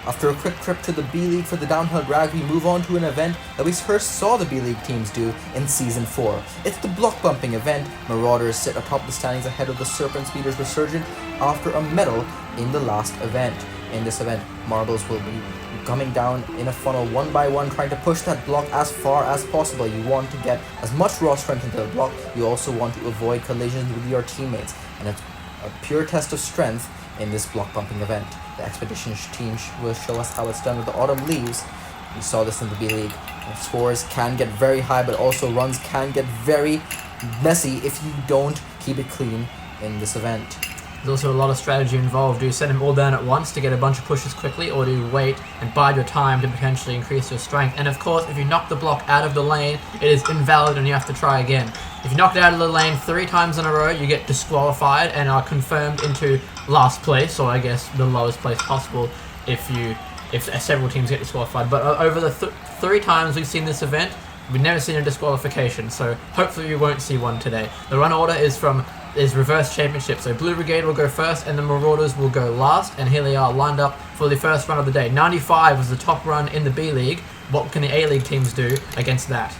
After a quick trip to the B-League for the downhill drag, we move on to an event that we first saw the B-League teams do in Season 4. It's the block bumping event. Marauders sit atop the standings ahead of the Serpent Speeders Resurgent after a medal in the last event. In this event, marbles will be coming down in a funnel one by one, trying to push that block as far as possible. You want to get as much raw strength into the block. You also want to avoid collisions with your teammates, and it's a pure test of strength in this block bumping event. The Expedition team will show us how it's done with the Autumn Leaves. We saw this in the B-League. Scores can get very high, but also runs can get very messy if you don't keep it clean in this event. There's also a lot of strategy involved. Do you send them all down at once to get a bunch of pushes quickly, or do you wait and bide your time to potentially increase your strength? And of course, if you knock the block out of the lane, it is invalid and you have to try again. If you knock it out of the lane 3 times in a row, you get disqualified and are confirmed into last place, or I guess the lowest place possible if several teams get disqualified. But over the 3 times we've seen this event, we've never seen a disqualification, so hopefully we won't see one today. The run order is reverse championship, so Blue Brigade will go first and the Marauders will go last, and here they are lined up for the first run of the day. 95 was the top run in the B-League. What can the A-League teams do against that?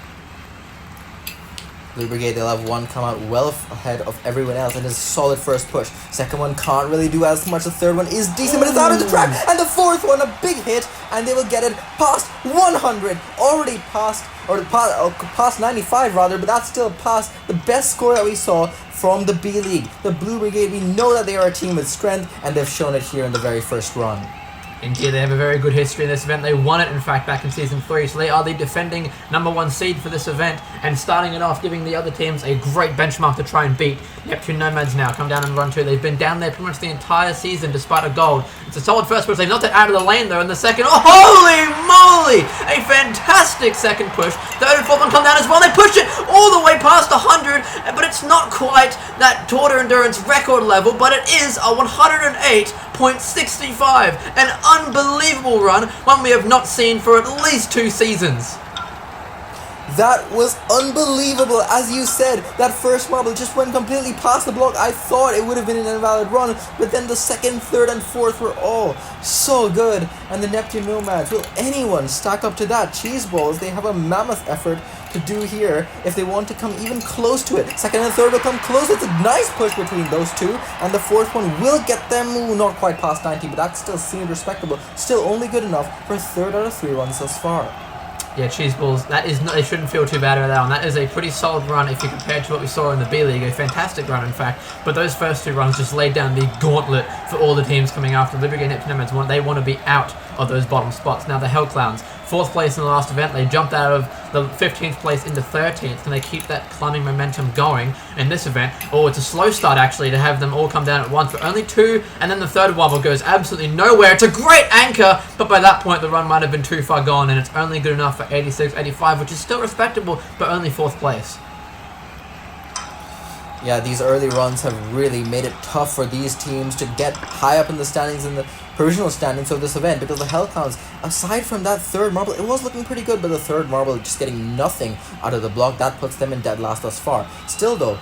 Blue Brigade, they'll have one come out well ahead of everyone else, and it's a solid first push. Second one can't really do as much. The third one is decent, but it's out of the track. And the fourth one, a big hit, and they will get it past 100. Already past, past 95 rather, but that's still past the best score that we saw from the B-League. The Blue Brigade, we know that they are a team with strength, and they've shown it here in the very first run. Indeed, they have a very good history in this event. They won it, in fact, back in Season 3, so they are the defending #1 seed for this event, and starting it off, giving the other teams a great benchmark to try and beat. Neptune Nomads now come down and run 2. They've been down there pretty much the entire season despite a gold. It's a solid first push. They've knocked it out of the lane, though, in the second. Oh, holy moly! A fantastic second push. Third and fourth one come down as well. They push it all the way past 100, but it's not quite that Tour Endurance record level, but it is a 108.65. An unbelievable run, one we have not seen for at least 2 seasons. That was unbelievable. As you said, that first marble just went completely past the block. I thought it would have been an invalid run, but then the second, third, and fourth were all so good. And the Neptune Nomads, will anyone stack up to that? Cheese balls, they have a mammoth effort to do here if they want to come even close to it. Second and third will come close. It's a nice push between those two, and the fourth one will get them not quite past 90, but that still seemed respectable. Still only good enough for a 3rd out of 3 runs thus far. Yeah, cheese balls, that is not, they shouldn't feel too bad about that one. That is a pretty solid run if you compare it to what we saw in the B-League. A fantastic run, in fact. But those first 2 runs just laid down the gauntlet for all the teams coming after. The Brigade Neptune Nomads, they want to be out of those bottom spots. Now the Hell Clowns, 4th place in the last event. They jumped out of the 15th place into 13th. Can they keep that climbing momentum going in this event? Oh, it's a slow start, actually, to have them all come down at once. But only 2, and then the third wobble goes absolutely nowhere. It's a great anchor, but by that point, the run might have been too far gone, and it's only good enough for 86, 85, which is still respectable, but only 4th place. Yeah, these early runs have really made it tough for these teams to get high up in the standings, in the provisional standings of this event, because the Hellclowns, aside from that third marble, it was looking pretty good, but the third marble just getting nothing out of the block, that puts them in dead last thus far. Still though,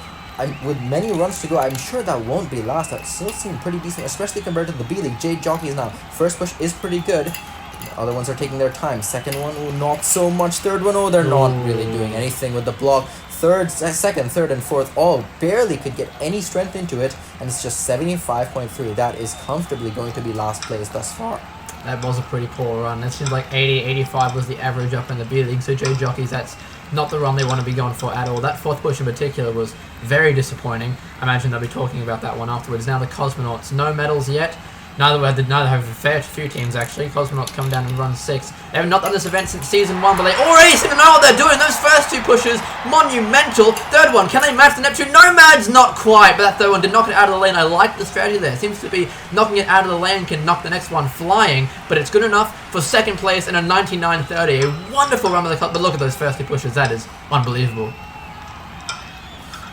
with many runs to go, I'm sure that won't be last. That still seems pretty decent, especially compared to the B-League. Jade Jockeys now, first push is pretty good. The other ones are taking their time. Second one, oh, not so much. Third one, oh, they're not really doing anything with the block. Second, third, and fourth all barely could get any strength into it, and it's just 75.3. That is comfortably going to be last place thus far. That was a pretty poor run. It seems like 80, 85 was the average up in the B-League, so Jade Jockeys, that's not the run they want to be going for at all. That 4th push in particular was very disappointing. I imagine they'll be talking about that one afterwards. Now the Cosmonauts, no medals yet. Neither have a fair few teams, actually. Cosmonauts come down and run 6. They have not done this event since Season 1, but they already seem to know what they're doing. Those first 2 pushes, monumental. Third one, can they match the Neptune Nomads? Not quite, but that third one did knock it out of the lane. I like the strategy there. It seems to be knocking it out of the lane can knock the next one flying, but it's good enough for 2nd place in a 99.30. A wonderful run of the club, but look at those first 2 pushes. That is unbelievable.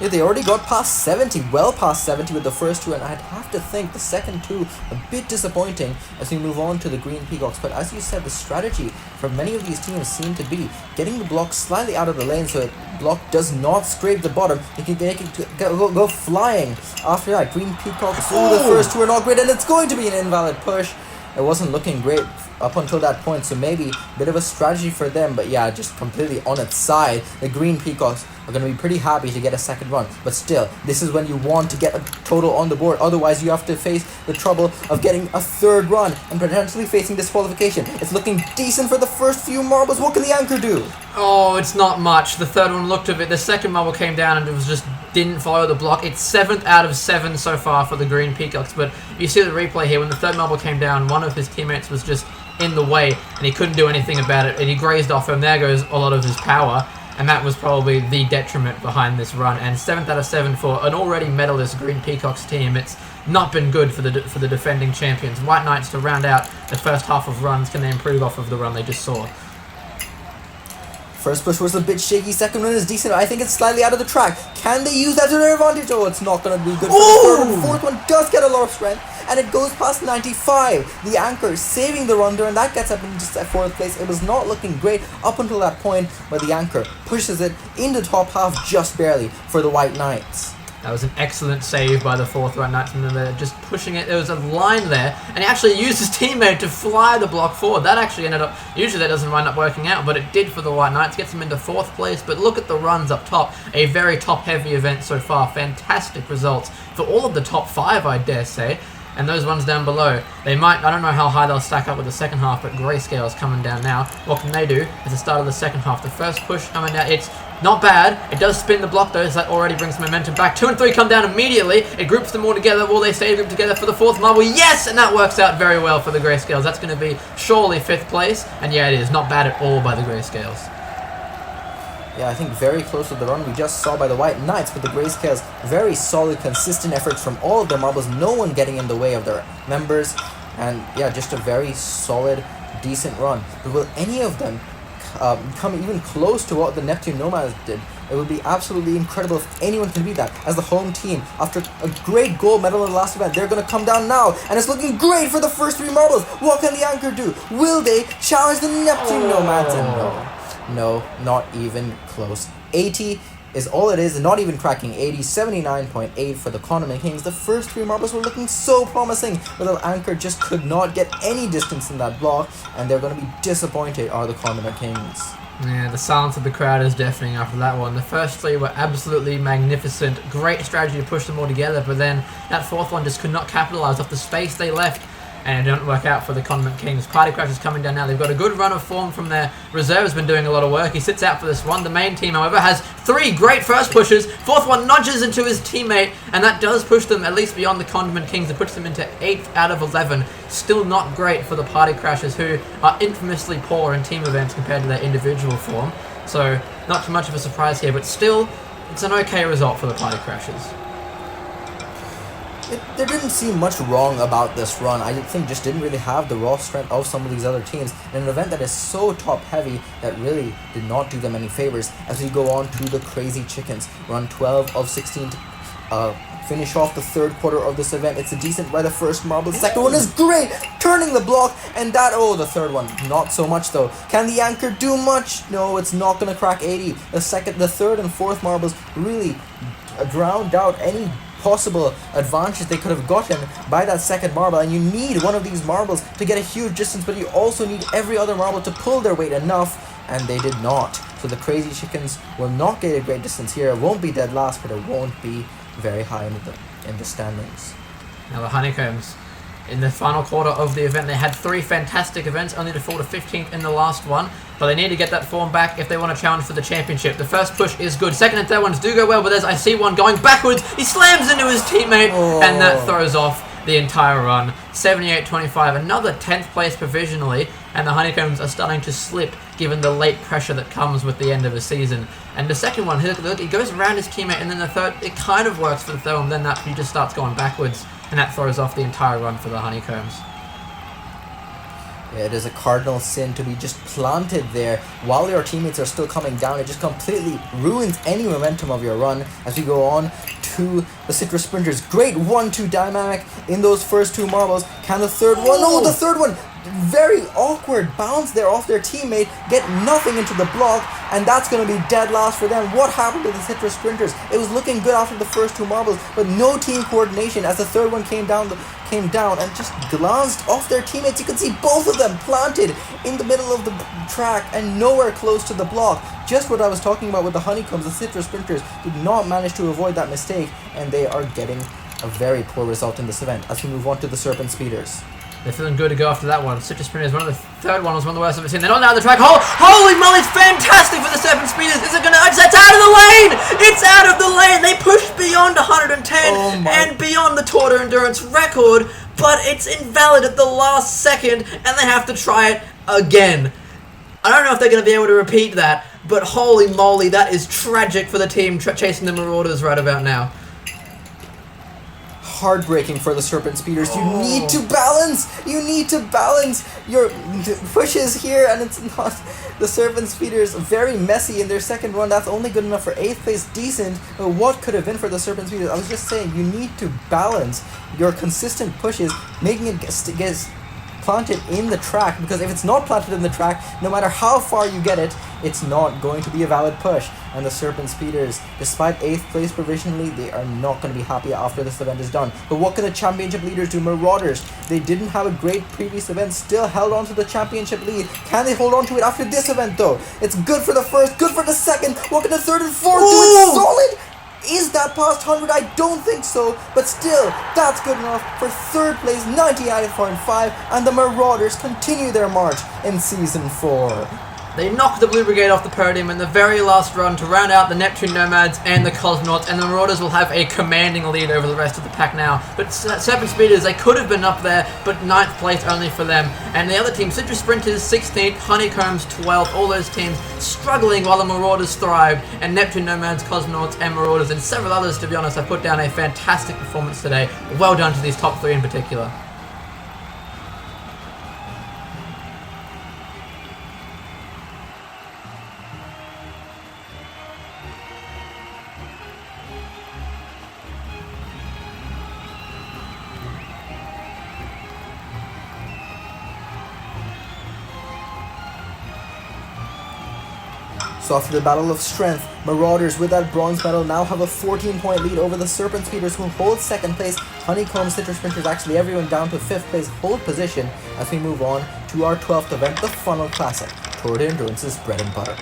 Yeah, they already got past 70, well past 70 with the first 2, and I'd have to think the second 2 a bit disappointing as we move on to the Green Peacocks. But as you said, the strategy for many of these teams seem to be getting the block slightly out of the lane so the block does not scrape the bottom. They can go flying. After that, Green Peacocks, the first 2 are not great, and it's going to be an invalid push. it wasn't looking great up until that point, so maybe a bit of a strategy for them, but yeah, just completely on its side. The Green Peacocks are going to be pretty happy to get a second run, but still, this is when you want to get a total on the board, otherwise you have to face the trouble of getting a third run and potentially facing disqualification. It's looking decent for the first few marbles. What can the anchor do? Oh, it's not much. The third one looked a bit. The second marble came down and it was just didn't follow the block. It's 7th out of 7 so far for the Green Peacocks, but you see the replay here. When the third marble came down, one of his teammates was just in the way and he couldn't do anything about it, and he grazed off him. There goes a lot of his power, and that was probably the detriment behind this run. And 7th out of 7 for an already medalist Green Peacocks team. It's not been good for the defending champions. White Knights, to round out the first half of runs, can they improve off of the run they just saw? First push was a bit shaky, second one is decent. I think it's slightly out of the track. Can they use that to their advantage? Oh, it's not going to be good for the third one. Fourth one does get a lot of strength, and it goes past 95. The anchor saving the run there, and that gets up in just at 4th place. It was not looking great up until that point, but the anchor pushes it into top half just barely for the White Knights. That was an excellent save by the 4th White Knightsman. They're just pushing it. There was a line there, and he actually used his teammate to fly the block forward. That actually ended up, usually that doesn't wind up working out, but it did for the White Knights. Gets them into 4th place, but look at the runs up top. A very top-heavy event so far. Fantastic results for all of the top 5, I dare say. And those ones down below, they might, I don't know how high they'll stack up with the second half, but Grayscale is coming down now. What can they do at the start of the second half? The first push coming down, it's not bad. It does spin the block though, so that already brings momentum back. 2 and 3 come down immediately. It groups them all together. Will they stay grouped together for the 4th marble? Yes! And that works out very well for the Grayscales. That's going to be surely 5th place. And yeah, it is. Not bad at all by the Grayscales. Yeah, I think very close to the run we just saw by the White Knights, but the Grayscales, very solid, consistent efforts from all of their marbles, no one getting in the way of their members, and yeah, just a very solid, decent run. But will any of them come even close to what the Neptune Nomads did? It would be absolutely incredible if anyone can beat that. As the home team, after a great gold medal in the last event, they're going to come down now, and it's looking great for the first 3 marbles. What can the anchor do? Will they challenge the Neptune Nomads? And no, not even close. 80 is all it is, not even cracking 80. 79.8 for the Condiment Kings. The first 3 marbles were looking so promising, but the anchor just could not get any distance in that block, and they're going to be disappointed, are the Condiment Kings. Yeah, the silence of the crowd is deafening after that one. The first 3 were absolutely magnificent. Great strategy to push them all together, but then that 4th one just could not capitalize off the space they left. And it didn't work out for the Condiment Kings. Party Crash is coming down now. They've got a good run of form from their reserves, been doing a lot of work. He sits out for this one. The main team, however, has 3 great first pushes. 4th one nudges into his teammate, and that does push them at least beyond the Condiment Kings. It puts them into 8th out of 11. Still not great for the Party Crashers, who are infamously poor in team events compared to their individual form. So, not too much of a surprise here, but still, it's an okay result for the Party Crashers. There didn't seem much wrong about this run. I think just didn't really have the raw strength of some of these other teams in an event that is so top heavy that really did not do them any favors. As we go on to the Crazy Chickens, run 12 of 16 to finish off the 3rd quarter of this event. It's a decent by the first marble. The second one is great, turning the block, and that, oh, the 3rd one, not so much though. Can the anchor do much? No, it's not going to crack 80. The 3rd and 4th marbles really drowned out any possible advantage they could have gotten by that 2nd marble, and you need one of these marbles to get a huge distance, but you also need every other marble to pull their weight enough, and they did not. So the Crazy Chickens will not get a great distance here. It won't be dead last, but it won't be very high in the standings. Now the Honeycombs, in the final quarter of the event, they had 3 fantastic events, only to fall to 15th in the last one, but they need to get that form back if they want to challenge for the championship. The first push is good. 2nd and 3rd ones do go well, but I see one going backwards. He slams into his teammate, and that throws off the entire run. 78-25, another 10th place provisionally, and the Honeycombs are starting to slip given the late pressure that comes with the end of the season. And the second one, look, he goes around his teammate, and then the 3rd, it kind of works for the 3rd one, then that he just starts going backwards, and that throws off the entire run for the Honeycombs. Yeah, it is a cardinal sin to be just planted there while your teammates are still coming down. It just completely ruins any momentum of your run. As we go on to the Citrus Sprinters, great 1-2 dynamic in those first 2 marbles. Can the 3rd one? No, the 3rd one, very awkward bounce there off their teammate, get nothing into the block, and that's going to be dead last for them. What happened to the Citrus Sprinters? It was looking good after the first 2 marbles, but no team coordination as the third one came down and just glanced off their teammates. You could see both of them planted in the middle of the track and nowhere close to the block. Just what I was talking about with the honeycombs. The Citrus Sprinters did not manage to avoid that mistake, and they are getting a very poor result in this event as we move on to the Serpent Speeders. They're feeling good to go after that one. Citrus Sprinters, the third one was one of the worst I've ever seen. They're not down the track. Holy moly, it's fantastic for the Serpent Speeders. Is it gonna? It's out of the lane! It's out of the lane! They pushed beyond 110 and beyond the Tour Endurance record, but it's invalid at the last second, and they have to try it again. I don't know if they're going to be able to repeat that, but holy moly, that is tragic for the team chasing the Marauders right about now. Heartbreaking for the Serpent Speeders. You need to balance! You need to balance your pushes here, and it's not. The Serpent Speeders very messy in their second run. That's only good enough for 8th place. Decent, but what could have been for the Serpent Speeders? I was just saying, you need to balance your consistent pushes, making it get planted in the track, because if it's not planted in the track, no matter how far you get it, it's not going to be a valid push. And the Serpent Speeders, despite 8th place provisionally, they are not going to be happy after this event is done. But what can the championship leaders do? Marauders, they didn't have a great previous event, still held on to the championship lead. Can they hold on to it after this event though? It's good for the first, good for the second. What can the third and fourth do? It's solid! Is that past 100? I don't think so, but still, that's good enough for 3rd place, 98.5, and the Marauders continue their march in Season 4. They knocked the Blue Brigade off the podium in the very last run to round out the Neptune Nomads and the Cosmonauts, and the Marauders will have a commanding lead over the rest of the pack now. But Serpent Speeders, they could have been up there, but 9th place only for them. And the other team, Citrus Sprinters 16th, Honeycombs 12th, all those teams struggling while the Marauders thrived, and Neptune Nomads, Cosmonauts, and Marauders, and several others, to be honest, have put down a fantastic performance today. Well done to these top 3 in particular. So after the battle of strength, Marauders with that bronze medal now have a 14-point lead over the Serpent Speeders, who hold 2nd place. Honeycomb, Citrus Sprinters, actually everyone down to 5th place, hold position as we move on to our 12th event, the Funnel Classic, Tour de Endurance's bread and butter.